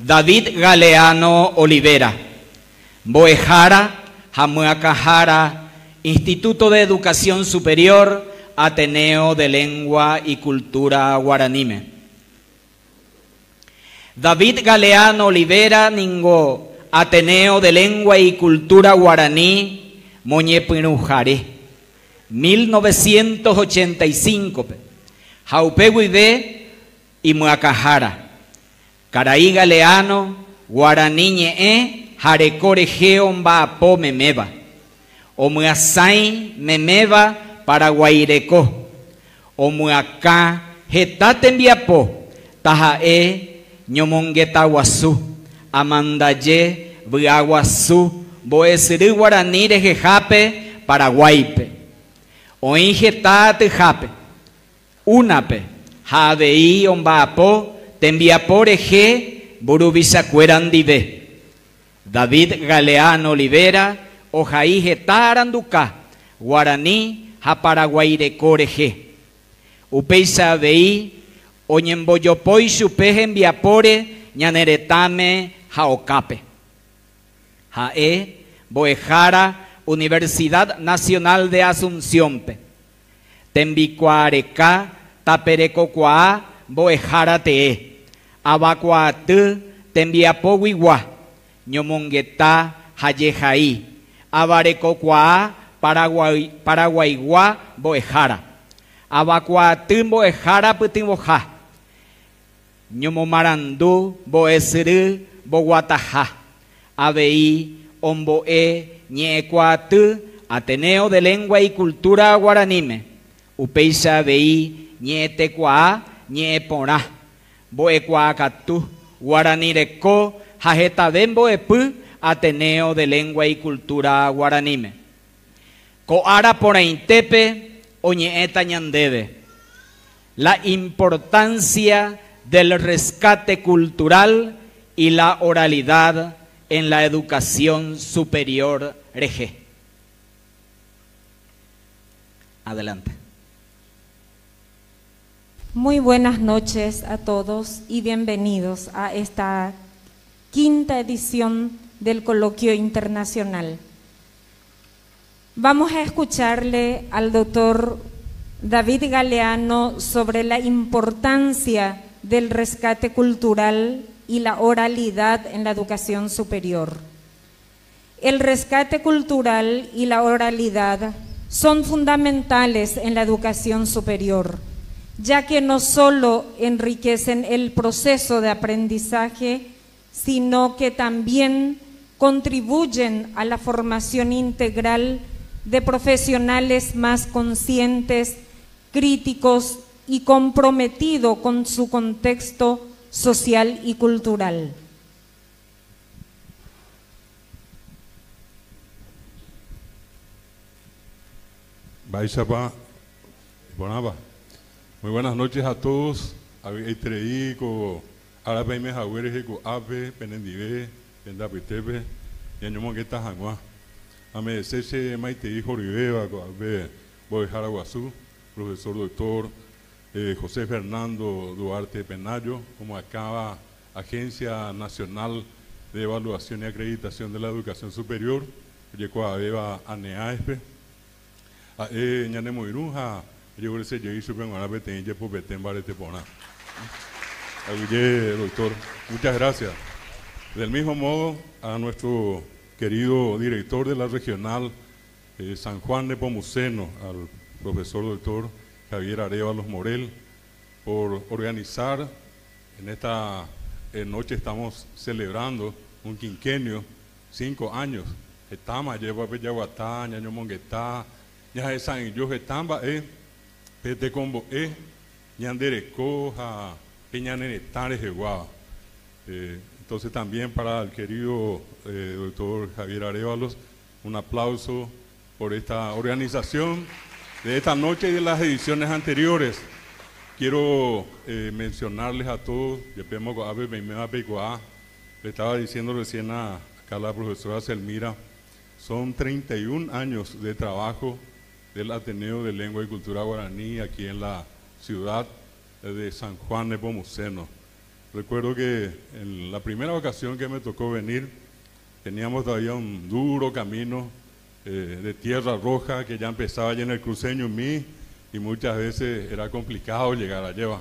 David Galeano Olivera, Boejara, Jamuacajara, Instituto de Educación Superior, Ateneo de Lengua y Cultura Guaranime. David Galeano Olivera, Ningo, Ateneo de Lengua y Cultura Guaraní, Moñepirujare, 1985, Jaupeguibe y Muacajara, Caraí Galeano, Guaraní ñe'ẽ, Jarecore Geomba Memeba, Omuasai Memeba, Paraguaireco, Omuacá, Getatembiapo, Tajae, Ñomonguetaguazú, Amandaye, Biaguazú, Boesiri Guaraní Rejejape, Paraguaype, Oingetate Jape, Unape, Javeí Ombapo, Tembiapo Reje, Burubisacuerandive, David Galeano Olivera, Ojaí Getaranduca, Guaraní, Japaraguaireco Reje, Upeisa Veí, Oñemboyopoi Chupeje Enviapore, Ñaneretame, Jaocape. Jae, Boejara, Universidad Nacional de Asunción. Tembicuareca, Taperecocuá, Boejara Te. Abacuatú, Tembiapoguiguá, Ñomonguetá, Jayejaí. Abarecocuá, Paraguayguá, Boejara. Abacuatú, Boejara, Putimboja. Ñomomarandú, Boesirú, Boguatajá, Abeí, Omboé, Ñecuatú, Ateneo de Lengua y Cultura Guaranime, Upeixa Abeí, Ñetecuá, Ñeporá, Boecuacatú, Guaranireco, Jajetabén Boepú, Ateneo de Lengua y Cultura Guaranime. Coara Poraintepe, Oñeeta Ñandebe. La importancia del rescate cultural y la oralidad en la educación superior RG. Adelante. Muy buenas noches a todos y bienvenidos a esta quinta edición del Coloquio Internacional. Vamos a escucharle al doctor David Galeano sobre la importancia del rescate cultural y la oralidad en la educación superior. El rescate cultural y la oralidad son fundamentales en la educación superior, ya que no solo enriquecen el proceso de aprendizaje, sino que también contribuyen a la formación integral de profesionales más conscientes, críticos y comprometido con su contexto social y cultural. Muy buenas noches a todos. Profesor doctor José Fernando Duarte Penayo, como acaba Agencia Nacional de Evaluación y Acreditación de la Educación Superior, Yecoabeba ANEAESPE, Ñanemoiruja, Yeguerese Yei Supremara Betén, Yepopetén Baretepona. Doctor, muchas gracias. Del mismo modo, a nuestro querido director de la regional San Juan de Pomuceno, al profesor doctor Javier Arévalos Morel, por organizar en esta noche. Estamos celebrando un quinquenio, 5 años. Etama lleva Bellaguatá, Ñaño Monguetá, Ñaje San Yo Getamba, Pete Combo, Ñandereco, Peñanetare Jeguaba. Entonces también para el querido doctor Javier Arévalos, un aplauso por esta organización de esta noche y de las ediciones anteriores. Quiero mencionarles a todos, le estaba diciendo recién acá la profesora Selmira, son 31 años de trabajo del Ateneo de Lengua y Cultura Guaraní aquí en la ciudad de San Juan de Pomuceno. Recuerdo que en la primera ocasión que me tocó venir, teníamos todavía un duro camino de tierra roja que ya empezaba allí en el cruceño mí, y muchas veces era complicado llegar allá.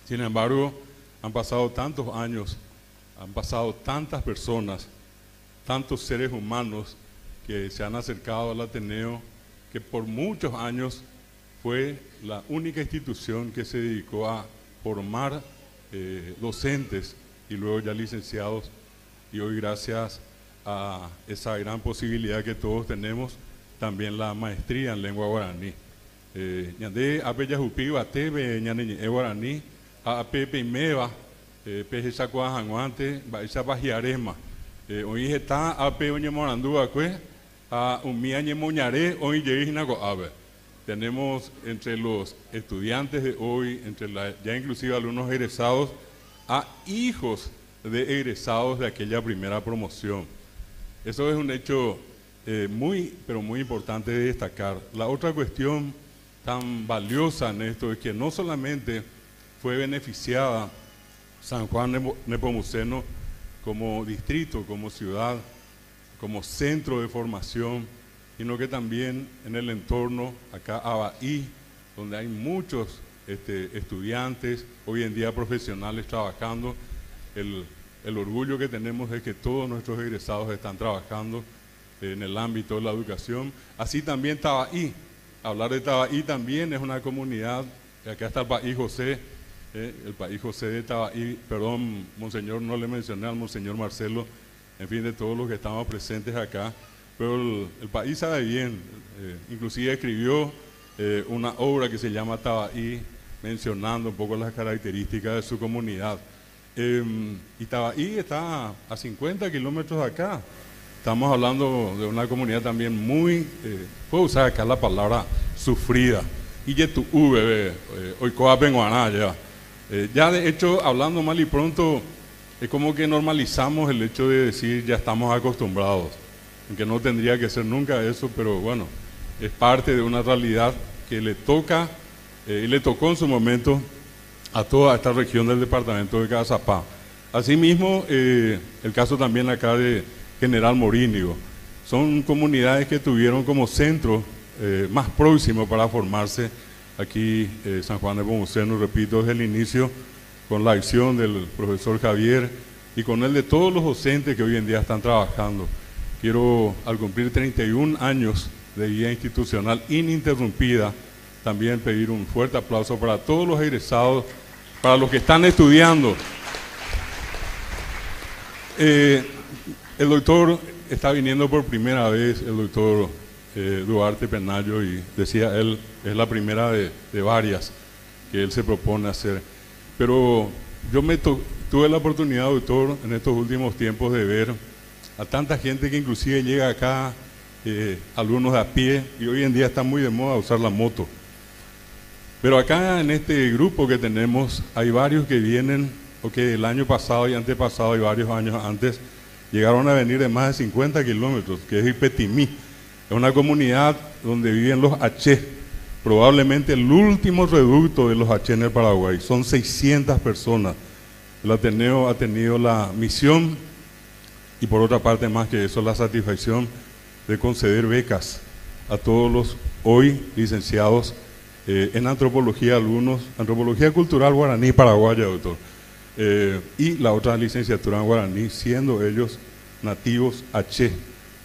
Sin embargo, han pasado tantos años, han pasado tantas personas, tantos seres humanos que se han acercado al Ateneo, que por muchos años fue la única institución que se dedicó a formar docentes y luego ya licenciados, y hoy gracias a esa gran posibilidad que todos tenemos, también la maestría en lengua guaraní. Ñande ape yajupiva tebe ñane guaraní a pepe imeva peje chakua hanguante baisa bajiarema hoy está ape oñe morandúa cue a umia ñe moñare hoy yeina go ave. Tenemos entre los estudiantes de hoy, ya inclusive alumnos egresados, a hijos de egresados de aquella primera promoción. Eso es un hecho pero muy importante de destacar. La otra cuestión tan valiosa en esto es que no solamente fue beneficiada San Juan Nepomuceno como distrito, como ciudad, como centro de formación, sino que también en el entorno, acá Abaí, donde hay muchos estudiantes, hoy en día profesionales trabajando. El orgullo que tenemos es que todos nuestros egresados están trabajando en el ámbito de la educación. Así también Tabaí. Hablar de Tabaí también es una comunidad, acá está el País José, el País José de Tabaí, perdón, monseñor, no le mencioné al monseñor Marcelo, en fin, de todos los que estamos presentes acá, pero el país sabe bien, inclusive escribió una obra que se llama Tabaí, mencionando un poco las características de su comunidad. Y Tabaí está a 50 kilómetros de acá. Estamos hablando de una comunidad también muy, puedo usar acá la palabra sufrida. Y ya de hecho, hablando mal y pronto, es como que normalizamos el hecho de decir ya estamos acostumbrados, aunque no tendría que ser nunca eso, pero bueno, es parte de una realidad que le toca y le tocó en su momento a toda esta región del departamento de Cazapá. Asimismo, el caso también acá de General Morínigo. Son comunidades que tuvieron como centro más próximo para formarse aquí San Juan Nepomuceno, repito, desde el inicio, con la acción del profesor Javier y con el de todos los docentes que hoy en día están trabajando. Quiero, al cumplir 31 años de guía institucional ininterrumpida, también pedir un fuerte aplauso para todos los egresados, para los que están estudiando. El doctor está viniendo por primera vez, el doctor Duarte Penayo, y decía él, es la primera de varias que él se propone hacer. Pero yo tuve la oportunidad, doctor, en estos últimos tiempos de ver a tanta gente que inclusive llega acá, algunos a pie, y hoy en día está muy de moda usar la moto. Pero acá en este grupo que tenemos hay varios que vienen, o que el año pasado y antepasado y varios años antes llegaron a venir de más de 50 kilómetros, que es Ipetimí. Es una comunidad donde viven los H, probablemente el último reducto de los H en el Paraguay. Son 600 personas. El Ateneo ha tenido la misión y por otra parte más que eso la satisfacción de conceder becas a todos los hoy licenciados en antropología, algunos, antropología cultural guaraní paraguaya, doctor, y la otra licenciatura en guaraní, siendo ellos nativos H,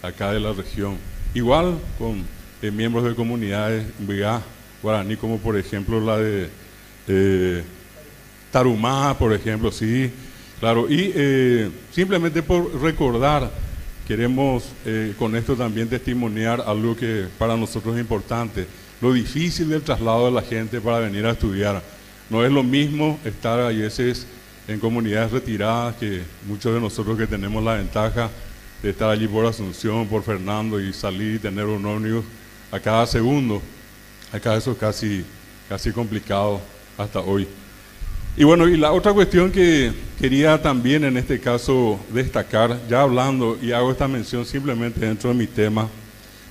acá de la región. Igual con miembros de comunidades guaraní, como por ejemplo la de Tarumá, por ejemplo, sí, claro, y simplemente por recordar, queremos con esto también testimoniar algo que para nosotros es importante, lo difícil del traslado de la gente para venir a estudiar. No es lo mismo estar a veces en comunidades retiradas, que muchos de nosotros que tenemos la ventaja de estar allí por Asunción, por Fernando y salir y tener un ómnibus a cada segundo. Acá eso es casi complicado hasta hoy. Y bueno, y la otra cuestión que quería también en este caso destacar, ya hablando, y hago esta mención simplemente dentro de mi tema,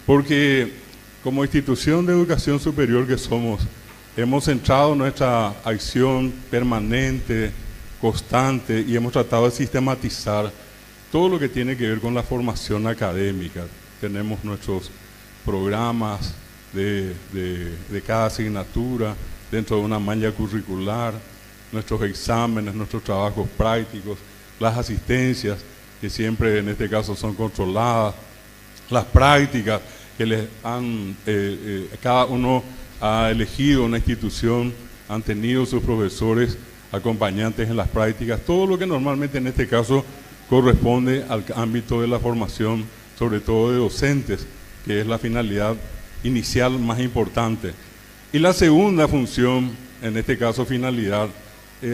porque como institución de educación superior que somos, hemos centrado nuestra acción permanente, constante, y hemos tratado de sistematizar todo lo que tiene que ver con la formación académica. Tenemos nuestros programas de cada asignatura dentro de una malla curricular, nuestros exámenes, nuestros trabajos prácticos, las asistencias, que siempre en este caso son controladas, las prácticas que les han, cada uno ha elegido una institución, han tenido sus profesores acompañantes en las prácticas, todo lo que normalmente en este caso corresponde al ámbito de la formación, sobre todo de docentes, que es la finalidad inicial más importante. Y la segunda función, en este caso finalidad,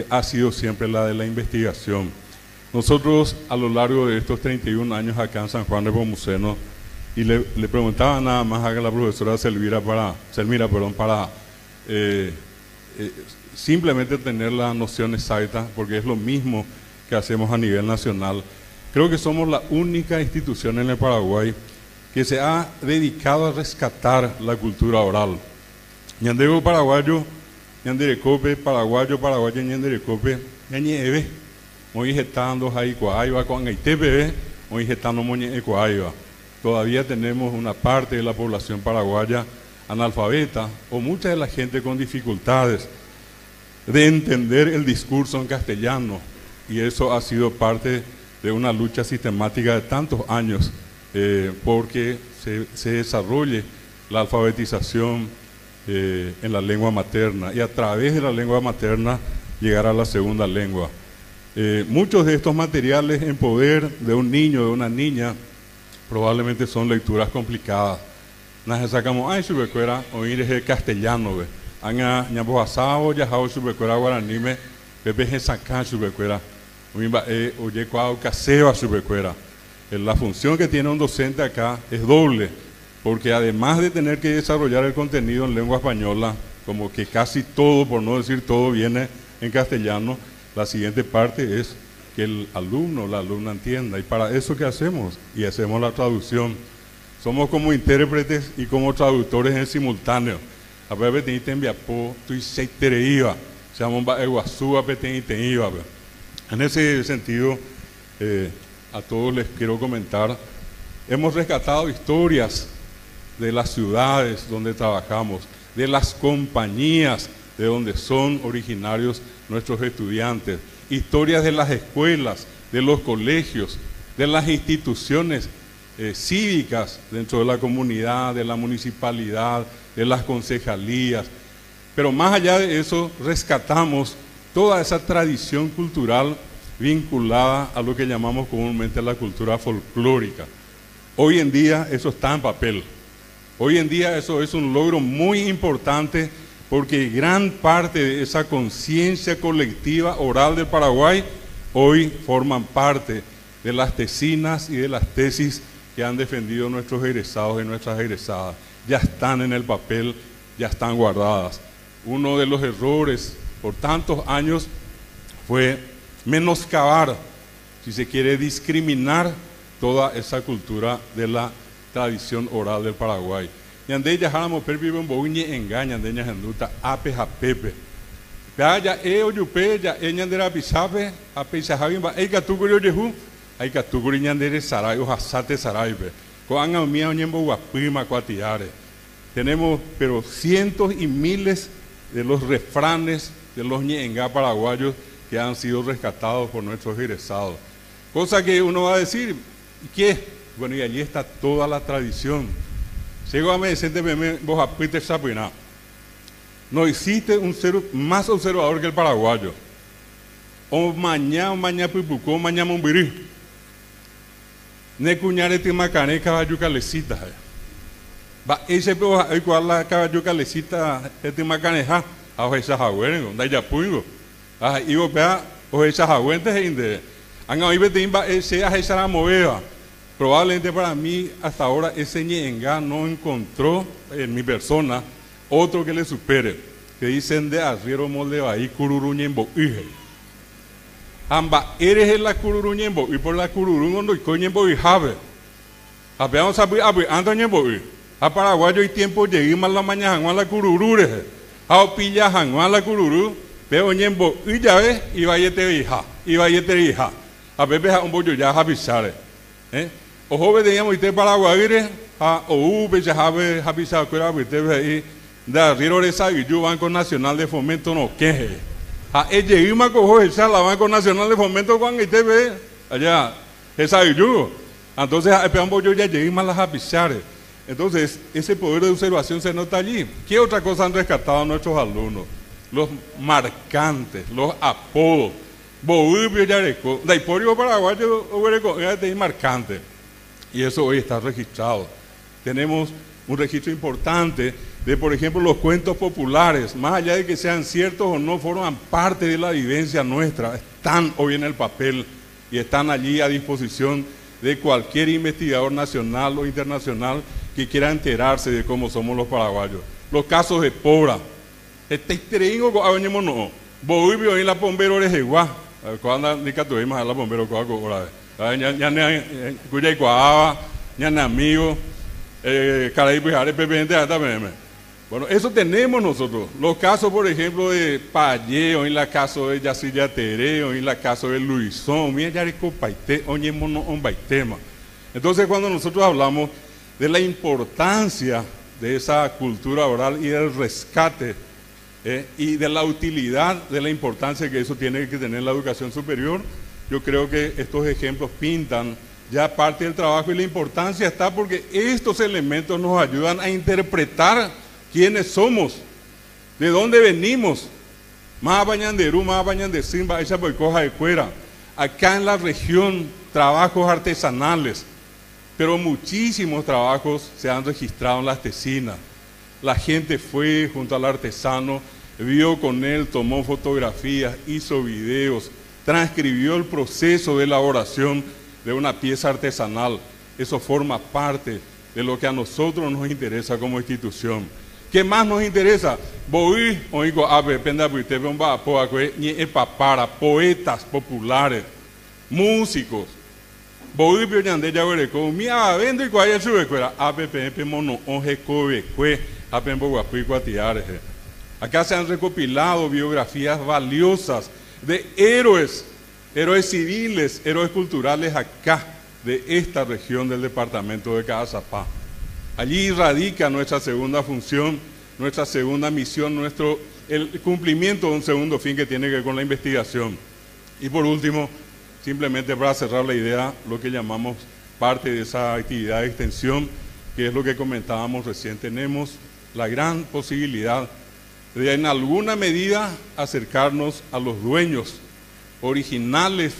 ha sido siempre la de la investigación. Nosotros a lo largo de estos 31 años acá en San Juan de Nepomuceno, y le preguntaba nada más a la profesora Selmira para simplemente tener la noción exacta, porque es lo mismo que hacemos a nivel nacional. Creo que somos la única institución en el Paraguay que se ha dedicado a rescatar la cultura oral. Ñandego paraguayo, ñanderecope, paraguayo, paraguayo, ñanderecope, ñañeeve, muy getando jaicoaiba, con aitepebe, muy getando moñecoaiba. Todavía tenemos una parte de la población paraguaya analfabeta o mucha de la gente con dificultades de entender el discurso en castellano, y eso ha sido parte de una lucha sistemática de tantos años porque se desarrolle la alfabetización en la lengua materna y a través de la lengua materna llegar a la segunda lengua. Muchos de estos materiales en poder de un niño, de una niña, probablemente son lecturas complicadas. Nos sacamos, ay, subecuera, oír el castellano, ve. Anga, ñapo asao, yajao, subecuera, guaranime, pepe, sacan, subecuera. Oye, cuau, caseba, subecuera. La función que tiene un docente acá es doble, porque además de tener que desarrollar el contenido en lengua española, como que casi todo, por no decir todo, viene en castellano, la siguiente parte es que el alumno, la alumna entienda, y para eso que hacemos, y hacemos la traducción. Somos como intérpretes y como traductores en simultáneo. A veces te enviapo, tú se te iba, se llama eguazúa, te iba. En ese sentido, a todos les quiero comentar, hemos rescatado historias de las ciudades donde trabajamos, de las compañías de donde son originarios nuestros estudiantes, historias de las escuelas, de los colegios, de las instituciones cívicas dentro de la comunidad, de la municipalidad, de las concejalías. Pero más allá de eso, rescatamos toda esa tradición cultural vinculada a lo que llamamos comúnmente la cultura folclórica. Hoy en día eso está en papel. Hoy en día eso es un logro muy importante, porque gran parte de esa conciencia colectiva oral del Paraguay hoy forman parte de las tesinas y de las tesis que han defendido nuestros egresados y nuestras egresadas. Ya están en el papel, ya están guardadas. Uno de los errores por tantos años fue menoscabar, si se quiere, discriminar toda esa cultura de la tradición oral del Paraguay. Yande ya jaramo pervive un boñe engañan de ñajanduta ape japepe. Ya oyupe ya ñandera pisape ape sahabi ba ei katuguri yehu ai katuguri ñandere saray o hasate saraybe. Ko anga mía ñembo guapima cuatiare. Tenemos pero cientos y miles de los refranes de los ñenga paraguayos que han sido rescatados por nuestros egresados. Cosa que uno va a decir, ¿qué? Bueno, y allí está toda la tradición. No existe un ser más observador que el paraguayo. O mañana pipucó, mañana mombirí. Ne cuñare te macane caballo calecita. Va ese pero hay cual la caballo calecita te macaneja a esa jagüen, da ya puigo. Ah, y vos vea o esa jagüen te inde. Anga hoy vete imba ese a esa la moveda. Probablemente para mí hasta ahora ese ñenga no encontró en mi persona otro que le supere. Que dicen de arriero molde ahí cururuñembo ije. Amba eres la cururuñembo y por la cururungo y coñembo y jave. Apeamos a ando ñembo y a paraguayo y tiempo llegué más la mañana a la cururure. Ao pilla Hanguan la cururu, veo ñembo y llave y vayete hija. A Pepe un bollo ya japisare. O joven teníamos ite Paraguay, o Ube ya japisare, que era vete da Río de Saguillo, Banco Nacional de Fomento no queje. A ella ima cojo esa la Banco Nacional de Fomento cuando ite ve allá esa Saguillo. Entonces a un bollo ya llegué más las japisare. Entonces, ese poder de observación se nota allí. ¿Qué otra cosa han rescatado nuestros alumnos? Los marcantes, los apodos. Boubio Yareco, Daiporio Paraguayo, Obereco, es marcante. Y eso hoy está registrado. Tenemos un registro importante de, por ejemplo, los cuentos populares. Más allá de que sean ciertos o no, forman parte de la vivencia nuestra. Están hoy en el papel y están allí a disposición de cualquier investigador nacional o internacional que quiera enterarse de cómo somos los paraguayos. Los casos de Pobra. Este tringo aveñemos no. Boibio en la bombero de Jeguá. Cuando ni catuvimos a la bombero ahora. Ya ne cuya iguaba, ya ne amigo, caray pues haré pepe hasta meme. Bueno, eso tenemos nosotros. Los casos, por ejemplo, de Palleo, en la caso de Yacilla Tereo, en la caso de Luisón, mira Yarico Paite, oñemos no un baitema. Entonces, cuando nosotros hablamos de la importancia de esa cultura oral y del rescate y de la utilidad, de la importancia que eso tiene que tener la educación superior, yo creo que estos ejemplos pintan ya parte del trabajo y la importancia está porque estos elementos nos ayudan a interpretar quiénes somos, de dónde venimos. Más bañanderú, más bañandesimba, esa boicoja de cuera. Acá en la región, trabajos artesanales, pero muchísimos trabajos se han registrado en las tecinas. La gente fue junto al artesano, vio con él, tomó fotografías, hizo videos, transcribió el proceso de elaboración de una pieza artesanal. Eso forma parte de lo que a nosotros nos interesa como institución. ¿Qué más nos interesa? Poetas populares, músicos. Acá se han recopilado biografías valiosas de héroes civiles, héroes culturales acá, de esta región del departamento de Caazapá. Allí radica nuestra segunda función, nuestra segunda misión, el cumplimiento de un segundo fin que tiene que ver con la investigación. Y por último, simplemente para cerrar la idea, lo que llamamos parte de esa actividad de extensión, que es lo que comentábamos recién, tenemos la gran posibilidad de en alguna medida acercarnos a los dueños originales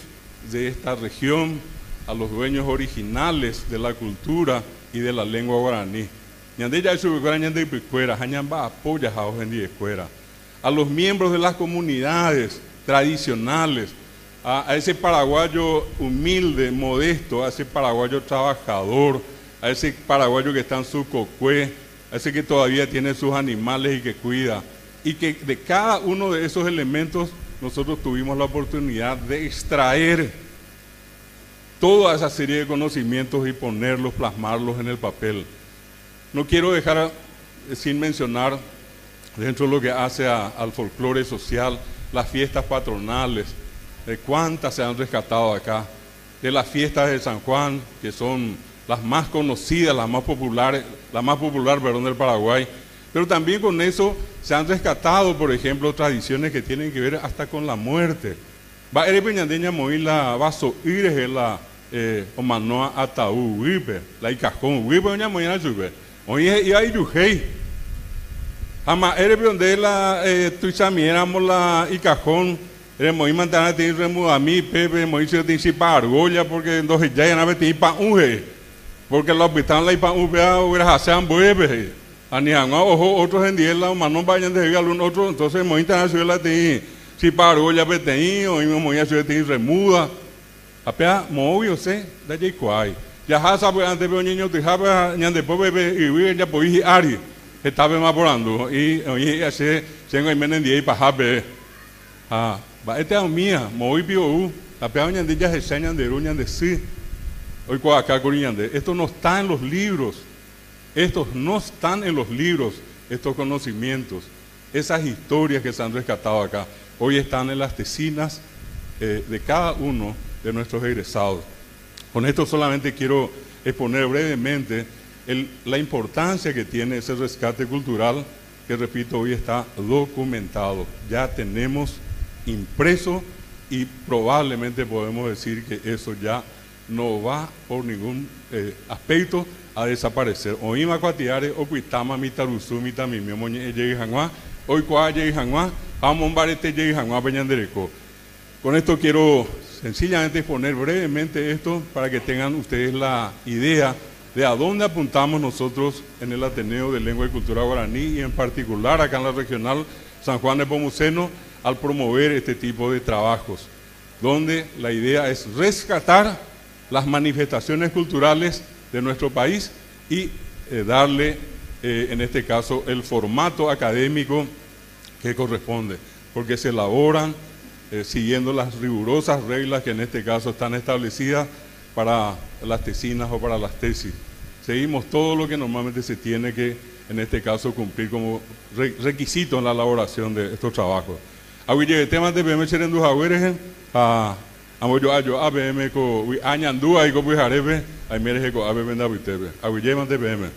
de esta región, a los dueños originales de la cultura y de la lengua guaraní. A los miembros de las comunidades tradicionales, a ese paraguayo humilde, modesto, a ese paraguayo trabajador, a ese paraguayo que está en su cocué, a ese que todavía tiene sus animales y que cuida, y que de cada uno de esos elementos nosotros tuvimos la oportunidad de extraer toda esa serie de conocimientos y ponerlos, plasmarlos en el papel. No quiero dejar sin mencionar, dentro de lo que hace al folclore social, las fiestas patronales, de cuántas se han rescatado acá, de las fiestas de San Juan, que son las más conocidas, las más populares, la más popular, del Paraguay, pero también con eso se han rescatado, por ejemplo, tradiciones que tienen que ver hasta con la muerte. Va a peñandeña moila vaso ires la omanoa ataú wipe, la icajón wipe oña moina chupe. Oye y hay yujei. Ama ere donde la tuisamieramos la icajón, moi mantana tin remuda mi pepe moi se tin sipa argolla porque entonces ya na beti pa unge. Porque la hospital la ipa unge hubiera hasan buebe. Anianga ojo otros en diela omano vayan de algún otro, entonces moi internacional tin sipa argolla betei o moi se tin remuda. Apea movio se da jai kwai. Ya hasa pues antes veo niño te jaba ñande po bebe y vi ya poí ari. Estaba evaporando y oye hace tengo en menen die pa habe. Va esta mía, movio apea ñande ya se ñande ruñan de sí. Hoy kwa acá coriñande. Esto no está en los libros. Estos no están en los libros, estos conocimientos. esas historias que se han rescatado acá, hoy están en las tesinas de cada uno de nuestros egresados. Con esto solamente quiero exponer brevemente la importancia que tiene ese rescate cultural, que repito, hoy está documentado. Ya tenemos impreso y probablemente podemos decir que eso ya no va por ningún aspecto a desaparecer. Oima cuatiare o cuitama mitarusu mitamimio moñe llegue janguá, hoy cuá llegue janguá, vamos barete llegue janguá peñandereco. Con esto quiero sencillamente exponer brevemente esto para que tengan ustedes la idea de a dónde apuntamos nosotros en el Ateneo de Lengua y Cultura Guaraní y en particular acá en la regional San Juan de Nepomuceno al promover este tipo de trabajos, donde la idea es rescatar las manifestaciones culturales de nuestro país y darle, en este caso, el formato académico que corresponde, porque se elaboran siguiendo las rigurosas reglas que en este caso están establecidas para las tesinas o para las tesis. Seguimos todo lo que normalmente se tiene que, en este caso, cumplir como requisito en la elaboración de estos trabajos. Aguille temas de BM Cherendu Jaguereje, amoyo ayo ABM ko añandúa y ko pujarebe, ay mire ko ABM da buitebe. Aguille de BM.